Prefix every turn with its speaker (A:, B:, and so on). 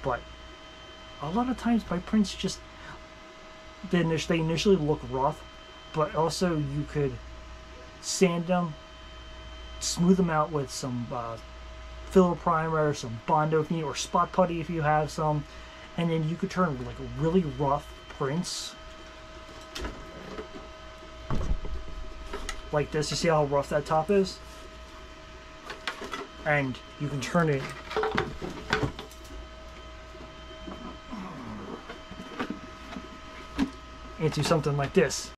A: but a lot of times my prints just, they initially look rough, but also you could sand them, smooth them out with some filler primer, some Bondo if you need, or spot putty if you have some, and then you could turn like really rough prints like this. You see how rough that top is? And you can turn it into something like this.